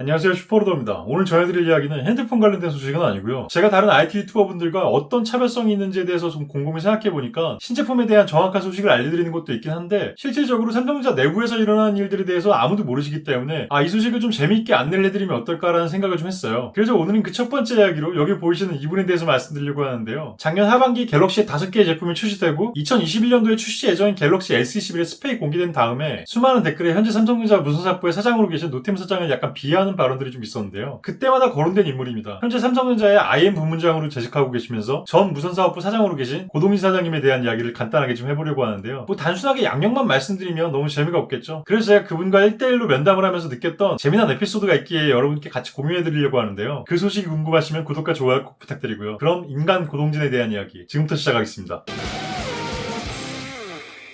안녕하세요, 슈퍼로더입니다. 오늘 전해드릴 이야기는 핸드폰 관련된 소식은 아니고요. 제가 다른 IT 유튜버분들과 어떤 차별성이 있는지에 대해서 좀 곰곰이 생각해보니까 신제품에 대한 정확한 소식을 알려드리는 것도 있긴 한데 실질적으로 삼성전자 내부에서 일어나는 일들에 대해서 아무도 모르시기 때문에 이 소식을 좀 재미있게 안내를 해드리면 어떨까라는 생각을 좀 했어요. 그래서 오늘은 그 첫 번째 이야기로 여기 보이시는 이분에 대해서 말씀드리려고 하는데요. 작년 하반기 갤럭시의 5개의 제품이 출시되고 2021년도에 출시 예정인 갤럭시 S21의 스펙이 공개된 다음에 수많은 댓글에 현재 삼성전자 무선사업부의 사장으로 계신 노태무 사장을 약간 비하하는 발언들이 좀 있었는데요. 그때마다 거론된 인물입니다. 현재 삼성전자의 IM 부문장으로 재직하고 계시면서 전 무선사업부 사장으로 계신 고동진 사장님에 대한 이야기를 간단하게 좀 해보려고 하는데요. 뭐 단순하게 양력만 말씀드리면 너무 재미가 없겠죠. 그래서 제가 그분과 1대1로 면담을 하면서 느꼈던 재미난 에피소드가 있기에 여러분께 같이 공유해드리려고 하는데요. 그 소식이 궁금하시면 구독과 좋아요 꼭 부탁드리고요. 그럼 인간 고동진에 대한 이야기 지금부터 시작하겠습니다.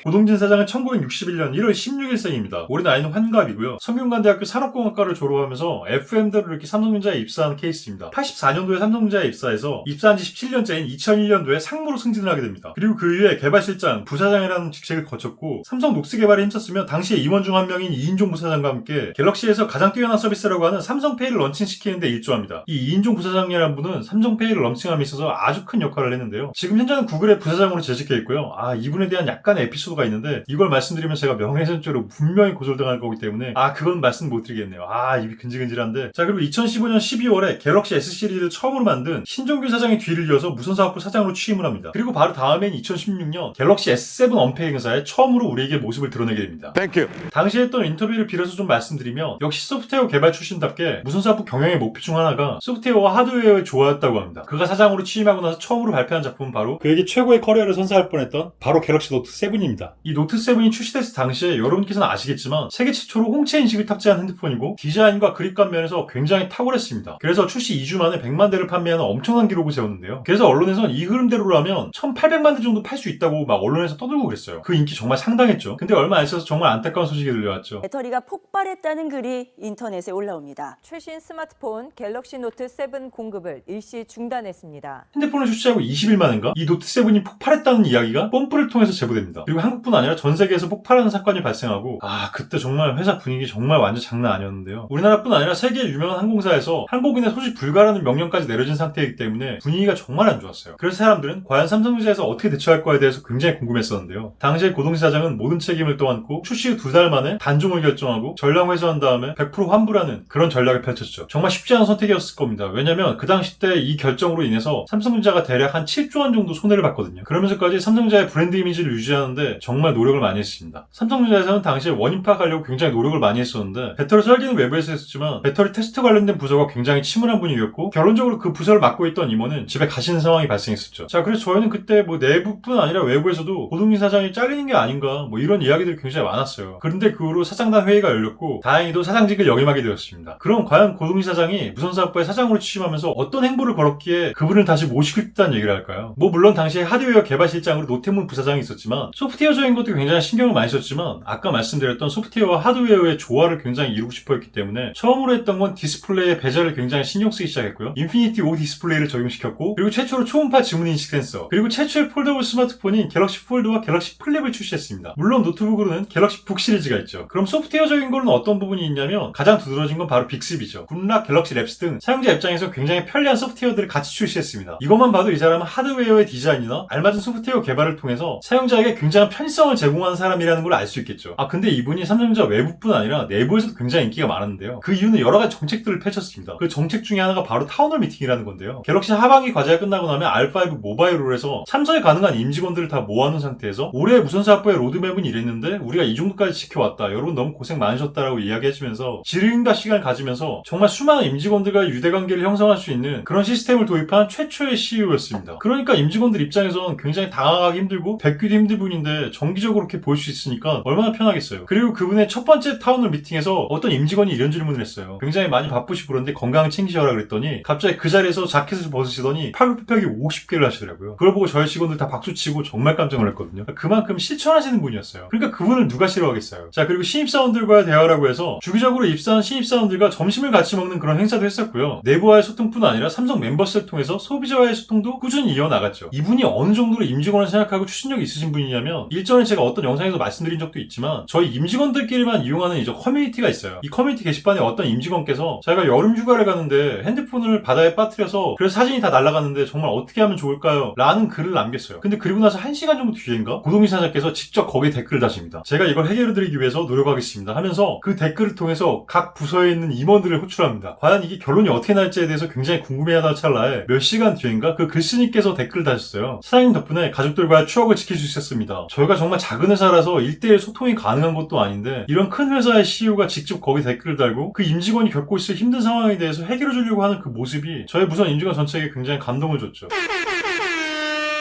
고동진 사장은 1961년 1월 16일생입니다. 올해 나이는 환갑이고요. 성균관대학교 산업공학과를 졸업하면서 FM대로 이렇게 삼성전자에 입사한 케이스입니다. 84년도에 삼성전자에 입사해서 입사한 지 17년째인 2001년도에 상무로 승진을 하게 됩니다. 그리고 그 이후에 개발실장, 부사장이라는 직책을 거쳤고 삼성 녹스 개발에 힘썼으며 당시에 임원 중 한 명인 이인종 부사장과 함께 갤럭시에서 가장 뛰어난 서비스라고 하는 삼성페이를 런칭시키는 데 일조합니다. 이 이인종 부사장이라는 분은 삼성페이를 런칭함에 있어서 아주 큰 역할을 했는데요. 지금 현재는 구글의 부사장으로 재직해 있고요. 이분에 대한 약간의 에피소드가 있는데 이걸 말씀드리면 제가 명예훼손죄로 분명히 고소당할 거기 때문에 그건 말씀 못 드리겠네요. 입이 근질근질한데. 자, 그리고 2015년 12월에 갤럭시 S 시리즈를 처음으로 만든 신종규 사장의 뒤를 이어서 무선사업부 사장으로 취임을 합니다. 그리고 바로 다음해인 2016년 갤럭시 S7 언팩 행사에 처음으로 우리에게 모습을 드러내게 됩니다. 땡큐. 당시에 했던 인터뷰를 빌어서 좀 말씀드리면 역시 소프트웨어 개발 출신답게 무선사업부 경영의 목표 중 하나가 소프트웨어와 하드웨어의 조화였다고 합니다. 그가 사장으로 취임하고 나서 처음으로 발표한 작품은 바로 그에게 최고의 커리어를 선사할 뻔했던 바로 갤럭시 노트 7입니다. 이 노트 7이 출시됐을 당시에 여러분께서는 아시겠지만 세계 최초로 홍채 인식을 탑재한 핸드폰이고 디자인과 그립감 면에서 굉장히 탁월했습니다. 그래서 출시 2주 만에 100만 대를 판매하는 엄청난 기록을 세웠는데요. 그래서 언론에서는 이 흐름대로라면 1800만 대 정도 팔 수 있다고 막 언론에서 떠들고 그랬어요. 그 인기 정말 상당했죠. 근데 얼마 안 있어서 정말 안타까운 소식이 들려왔죠. 배터리가 폭발했다는 글이 인터넷에 올라옵니다. 최신 스마트폰 갤럭시 노트 7 공급을 일시 중단했습니다. 핸드폰을 출시하고 20일 만인가 이 노트 7이 폭발했다는 이야기가 펌프를 통해서 제보됩니다. 그리고 한국뿐 아니라 전 세계에서 폭발하는 사건이 발생하고 그때 정말 회사 분위기 정말 완전 장난 아니었는데요. 우리나라뿐 아니라 세계 유명한 항공사에서 항공인의 소집 불가라는 명령까지 내려진 상태이기 때문에 분위기가 정말 안 좋았어요. 그래서 사람들은 과연 삼성전자에서 어떻게 대처할 거에 대해서 굉장히 궁금했었는데요. 당시에 고동진 사장은 모든 책임을 떠안고 출시 후 2달 만에 단종을 결정하고 전량 회수한 다음에 100% 환불하는 그런 전략을 펼쳤죠. 정말 쉽지 않은 선택이었을 겁니다. 왜냐면 그 당시 때 이 결정으로 인해서 삼성전자가 대략 한 7조 원 정도 손해를 봤거든요. 그러면서까지 삼성전자의 브랜드 이미지를 유지하는데 정말 노력을 많이 했습니다. 삼성전자에서는 당시에 원인 파악하려고 굉장히 노력을 많이 했었는데 배터리 설계는 외부에서 했었지만 배터리 테스트 관련된 부서가 굉장히 침울한 분위기였고 결론적으로 그 부서를 맡고 있던 임원은 집에 가시는 상황이 발생했었죠. 자, 그래서 저희는 그때 내부뿐 아니라 외부에서도 고동진 사장이 잘리는 게 아닌가 이런 이야기들이 굉장히 많았어요. 그런데 그 후로 사장단 회의가 열렸고 다행히도 사장직을 역임하게 되었습니다. 그럼 과연 고동진 사장이 무선사업부의 사장으로 취임하면서 어떤 행보를 걸었기에 그분을 다시 모시고 싶다는 얘기를 할까요? 물론 당시에 하드웨어 개발실장으로 노태문 부사장이 있었지만 소프트웨어적인 것도 굉장히 신경을 많이 썼지만 아까 말씀드렸던 소프트웨어와 하드웨어의 조화를 굉장히 이루고 싶어 했기 때문에 처음으로 했던 건 디스플레이의 배열을 굉장히 신경 쓰기 시작했고요. 인피니티 O 디스플레이를 적용시켰고 그리고 최초로 초음파 지문 인식 센서 그리고 최초의 폴더블 스마트폰인 갤럭시 폴드와 갤럭시 플립을 출시했습니다. 물론 노트북으로는 갤럭시 북 시리즈가 있죠. 그럼 소프트웨어적인 거는 어떤 부분이 있냐면 가장 두드러진 건 바로 빅스비죠. 굿락, 갤럭시 랩스 등 사용자 입장에서 굉장히 편리한 소프트웨어들을 같이 출시했습니다. 이것만 봐도 이 사람은 하드웨어의 디자인이나 알맞은 소프트웨어 개발을 통해서 사용자에게 굉장한 편의성을 제공하는 사람이라는 걸 알 수 있겠죠. 근데 이분이 삼성전자 외부뿐 아니라 내부에서도 굉장히 인기가 많았는데요. 그 이유는 여러 가지 정책들을 펼쳤습니다. 그 정책 중에 하나가 바로 타운홀 미팅이라는 건데요. 갤럭시 하반기 과제가 끝나고 나면 R5 모바일로 해서 참석이 가능한 임직원들을 다 모아놓은 상태에서 올해 무선사업부의 로드맵은 이랬는데 우리가 이 정도까지 지켜왔다. 여러분 너무 고생 많으셨다라고 이야기해주면서 질의응답 시간을 가지면서 정말 수많은 임직원들과 유대관계를 형성할 수 있는 그런 시스템을 도입한 최초의 CEO였습니다. 그러니까 임직원들 입장에서는 굉장히 당황하기 힘들고 뵙기도 힘든 분인데 정기적으로 이렇게 볼 수 있으니까 얼마나 편하겠어요. 그리고 그분의 첫 번째 타운홀 미팅에서 어떤 임직원이 이런 질문을 했어요. 굉장히 많이 바쁘시고 그런데 건강을 챙기셔라 그랬더니 갑자기 그 자리에서 자켓을 벗으시더니 팔굽혀펴기 50개를 하시더라고요. 그걸 보고 저희 직원들 다 박수치고 정말 깜짝 놀랐거든요. 그만큼 실천하시는 분이었어요. 그러니까 그분을 누가 싫어하겠어요. 자, 그리고 신입사원들과의 대화라고 해서 주기적으로 입사한 신입사원들과 점심을 같이 먹는 그런 행사도 했었고요. 내부와의 소통뿐 아니라 삼성 멤버스를 통해서 소비자와의 소통도 꾸준히 이어나갔죠. 이분이 어느 정도로 임직원을 생각하고 추진력이 있으신 분이냐면 일전에 제가 어떤 영상에서 말씀드린 적도 있지만 저희 임직원들끼리만 이용하는 이제 커뮤니티가 있어요. 이 커뮤니티 게시판에 어떤 임직원께서 자기가 여름 휴가를 가는데 핸드폰을 바다에 빠뜨려서 그래서 사진이 다 날아가는데 정말 어떻게 하면 좋을까요? 라는 글을 남겼어요. 근데 그리고 나서 1시간 정도 뒤인가 고동이사장께서 직접 거기에 댓글을 다십니다. 제가 이걸 해결해드리기 위해서 노력하겠습니다 하면서 그 댓글을 통해서 각 부서에 있는 임원들을 호출합니다. 과연 이게 결론이 어떻게 날지에 대해서 굉장히 궁금해하던 찰나에 몇 시간 뒤인가 그 글쓴이께서 댓글을 다셨어요. 사장님 덕분에 가족들과의 추억을 지킬 수 있었습니다. 저희가 정말 작은 회사라서 1대1 소통이 가능한 것도 아닌데 이런 큰 회사의 CEO가 직접 거기 댓글을 달고 그 임직원이 겪고 있을 힘든 상황에 대해서 해결해 주려고 하는 그 모습이 저희 부서 임직원 전체에게 굉장히 감동을 줬죠.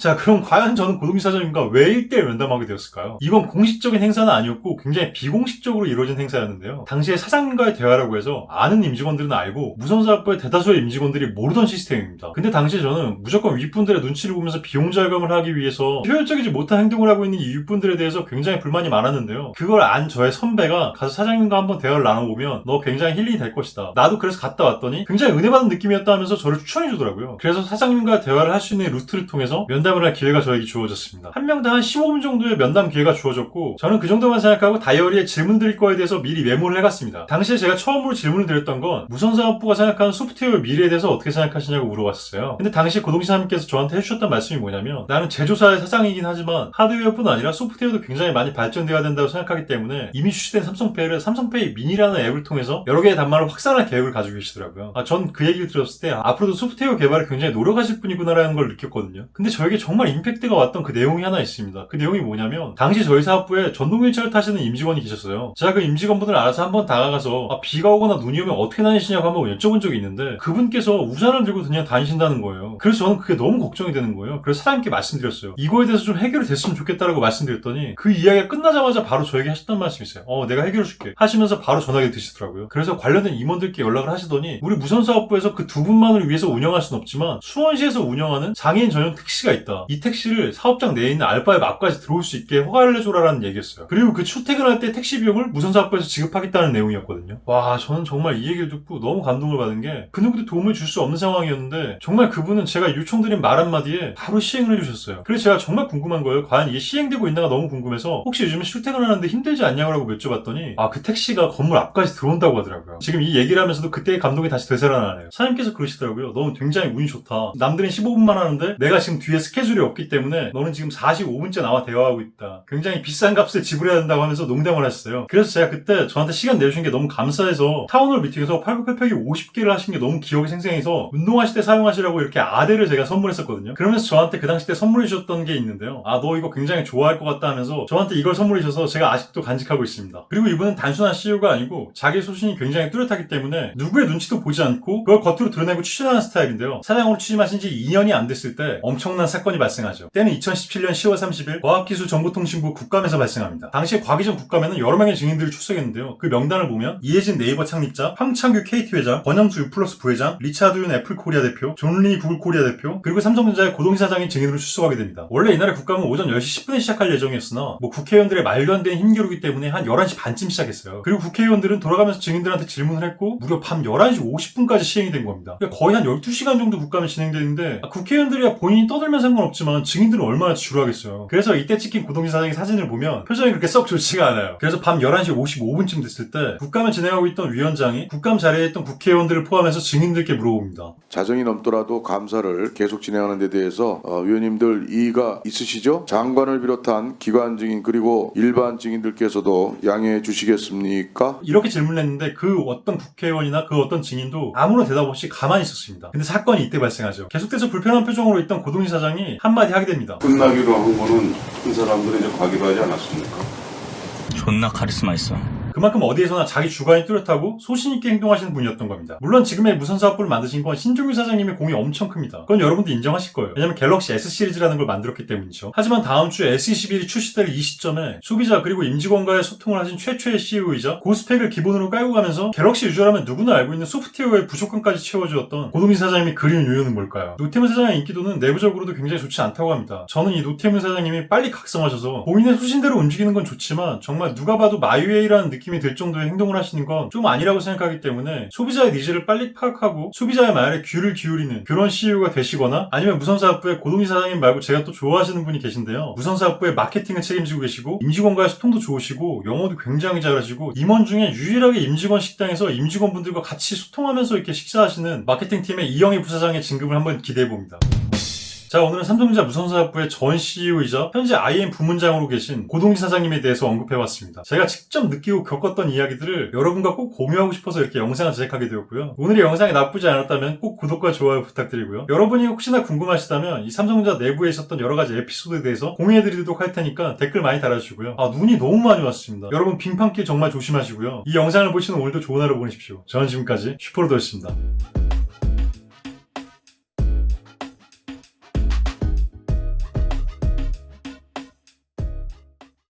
자, 그럼 과연 저는 고동사장님과 왜 1대1 면담하게 되었을까요? 이건 공식적인 행사는 아니었고 굉장히 비공식적으로 이루어진 행사였는데요. 당시에 사장님과의 대화라고 해서 아는 임직원들은 알고 무선사업부의 대다수의 임직원들이 모르던 시스템입니다. 근데 당시에 저는 무조건 윗분들의 눈치를 보면서 비용 절감을 하기 위해서 효율적이지 못한 행동을 하고 있는 이 윗분들에 대해서 굉장히 불만이 많았는데요. 그걸 안 저의 선배가 가서 사장님과 한번 대화를 나눠보면 너 굉장히 힐링이 될 것이다. 나도 그래서 갔다 왔더니 굉장히 은혜받은 느낌이었다 하면서 저를 추천해주더라고요. 그래서 사장님과 대화를 할 수 있는 루트를 통해서 면담을 할 기회가 저에게 주어졌습니다. 한 명당 한 15분 정도의 면담 기회가 주어졌고 저는 그 정도만 생각하고 다이어리에 질문 드릴 거에 대해서 미리 메모를 해갔습니다. 당시에 제가 처음으로 질문을 드렸던 건 무선사업부가 생각하는 소프트웨어 미래에 대해서 어떻게 생각하시냐고 물어봤었어요. 근데 당시 고동시사님께서 저한테 해주셨던 말씀이 뭐냐면 나는 제조사의 사장이긴 하지만 하드웨어뿐 아니라 소프트웨어도 굉장히 많이 발전되어야 된다고 생각하기 때문에 이미 출시된 삼성페이를 삼성페이 미니라는 앱을 통해서 여러 개의 단말을 확산할 계획을 가지고 계시더라고요. 전 그 얘기를 들었을 때 앞으로도 소프트웨어 개발을 굉장히 노력하실 분이구나라는 걸 느꼈거든요. 근데 저에게 정말 임팩트가 왔던 그 내용이 하나 있습니다. 그 내용이 뭐냐면 당시 저희 사업부에 전동휠체어를 타시는 임직원이 계셨어요. 제가 그 임직원분을 알아서 한번 다가가서 비가 오거나 눈이 오면 어떻게 다니시냐고 한번 여쭤본 적이 있는데 그분께서 우산을 들고 그냥 다니신다는 거예요. 그래서 저는 그게 너무 걱정이 되는 거예요. 그래서 사장님께 말씀드렸어요. 이거에 대해서 좀 해결이 됐으면 좋겠다라고 말씀드렸더니 그 이야기가 끝나자마자 바로 저에게 하셨던 말씀이 있어요. 내가 해결해줄게 하시면서 바로 전화기를 드시더라고요. 그래서 관련된 임원들께 연락을 하시더니 우리 무선사업부에서 그 두 분만을 위해서 운영할 수는 없지만 수원시에서 운영하는 장애인 전용 택시가 있다. 이 택시를 사업장 내에 있는 알바의 앞까지 들어올 수 있게 허가를 해줘라라는 얘기였어요. 그리고 그 출퇴근할 때 택시 비용을 무선사업부에서 지급하겠다는 내용이었거든요. 와, 저는 정말 이 얘기를 듣고 너무 감동을 받은 게 그 누구도 도움을 줄 수 없는 상황이었는데 정말 그분은 제가 요청드린 말 한마디에 바로 시행을 해주셨어요. 그래서 제가 정말 궁금한 거예요. 과연 이게 시행되고 있나가 너무 궁금해서 혹시 요즘에 출퇴근하는데 힘들지 않냐고 여쭤봤더니 그 택시가 건물 앞까지 들어온다고 하더라고요. 지금 이 얘기를 하면서도 그때의 감동이 다시 되살아나네요. 사장님께서 그러시더라고요. 너는 굉장히 운이 좋다. 남들은 15분만 하는데 내가 지금 뒤에 스케줄이 없기 때문에 너는 지금 45분째 나와 대화하고 있다. 굉장히 비싼 값을 지불해야 된다고 하면서 농담을 하셨어요. 그래서 제가 그때 저한테 시간 내주신 게 너무 감사해서 타운홀 미팅에서 팔굽혀펴기 50개를 하신 게 너무 기억이 생생해서 운동하실 때 사용하시라고 이렇게 아대를 제가 선물했었거든요. 그러면서 저한테 그 당시 때 선물해 주셨던 게 있는데요. 너 이거 굉장히 좋아할 것 같다 하면서 저한테 이걸 선물해 주셔서 제가 아직도 간직하고 있습니다. 그리고 이분은 단순한 CEO가 아니고 자기 소신이 굉장히 뚜렷하기 때문에 누구의 눈치도 보지 않고 그걸 겉으로 드러내고 추진하는 스타일인데요. 사장으로 취임하신 지 2년이 안 됐을 때 엄청난 사건이 발생하죠. 때는 2017년 10월 30일 과학기술정보통신부 국감에서 발생합니다. 당시에 과기정 국감에는 여러 명의 증인들이 출석했는데요. 그 명단을 보면 이혜진 네이버 창립자, 황창규 KT 회장, 권영수 유플러스 부회장, 리차드 윤 애플 코리아 대표, 존리 구글 코리아 대표, 그리고 삼성전자의 고동희 사장이 증인으로 출석하게 됩니다. 원래 이날의 국감은 오전 10시 10분에 시작할 예정이었으나 국회의원들의 말도 안 되는 힘겨루기 때문에 한 11시 반쯤 시작했어요. 그리고 국회의원들은 돌아가면서 증인들한테 질문을 했고 무려 밤 11시 50분까지 시행이 된 겁니다. 그러니까 거의 한 12시간 정도 국감이 진행되는데 국회의원들이야 본인이 떠들면 상관없지만 증인들은 얼마나 지루하겠어요. 그래서 이때 찍힌 고동희 사장의 사진을 보면 표정이 그렇게 썩 좋지가 않아요. 그래서 밤 11시 55분쯤 됐을 때 국감을 진행하고 있던 위원장이 국감 자리에 있던 국회의원들을 포함해서 증인들께 물어봅니다. 자정이 넘더라도 감사를 계속 진행하는 데 대해서 위원님들 이의가 있으시죠? 장관을 비롯한 기관 증인 그리고 일반 증인들께서도 양해해 주시겠습니까? 이렇게 질문을 했는데 그 어떤 국회의원이나 그 어떤 증인도 아무런 대답 없이 가만히 있었습니다. 근데 사건이 이때 발생하죠. 계속돼서 불편한 표정으로 있던 고동희 사장이 한마디 하게 됩니다. 끝나기로 한 거는 큰 사람들이 이제 가기로 하지 않았습니까? 존나 카리스마 있어. 그만큼 어디에서나 자기 주관이 뚜렷하고 소신있게 행동하시는 분이었던 겁니다. 물론 지금의 무선사업부를 만드신 건 신종규 사장님의 공이 엄청 큽니다. 그건 여러분도 인정하실 거예요. 왜냐면 갤럭시 S 시리즈라는 걸 만들었기 때문이죠. 하지만 다음 주 S21이 출시될 이 시점에 소비자 그리고 임직원과의 소통을 하신 최초의 CEO이자 고스펙을 기본으로 깔고 가면서 갤럭시 유저라면 누구나 알고 있는 소프트웨어의 부족함까지 채워주었던 고동희 사장님이 그리는 이유는 뭘까요? 노태문 사장의 인기도는 내부적으로도 굉장히 좋지 않다고 합니다. 저는 이 노태문 사장님이 빨리 각성하셔서 본인의 소신대로 움직이는 건 좋지만 정말 누가 봐도 마이웨이라는 느낌 느낌이 들 정도의 행동을 하시는 건 좀 아니라고 생각하기 때문에 소비자의 니즈를 빨리 파악하고 소비자의 말에 귀를 기울이는 그런 CEO가 되시거나 아니면 무선사업부의 고동희 사장님 말고 제가 또 좋아하시는 분이 계신데요. 무선사업부의 마케팅을 책임지고 계시고 임직원과의 소통도 좋으시고 영어도 굉장히 잘하시고 임원 중에 유일하게 임직원 식당에서 임직원분들과 같이 소통하면서 이렇게 식사하시는 마케팅팀의 이영희 부사장의 진급을 한번 기대해봅니다. 자, 오늘은 삼성전자 무선사업부의 전 CEO이자 현재 IM 부문장으로 계신 고동희 사장님에 대해서 언급해봤습니다. 제가 직접 느끼고 겪었던 이야기들을 여러분과 꼭 공유하고 싶어서 이렇게 영상을 제작하게 되었고요. 오늘의 영상이 나쁘지 않았다면 꼭 구독과 좋아요 부탁드리고요. 여러분이 혹시나 궁금하시다면 이 삼성전자 내부에 있었던 여러가지 에피소드에 대해서 공유해드리도록 할 테니까 댓글 많이 달아주시고요. 눈이 너무 많이 왔습니다. 여러분 빙판길 정말 조심하시고요. 이 영상을 보시는 오늘도 좋은 하루 보내십시오. 저는 지금까지 슈퍼로더였습니다.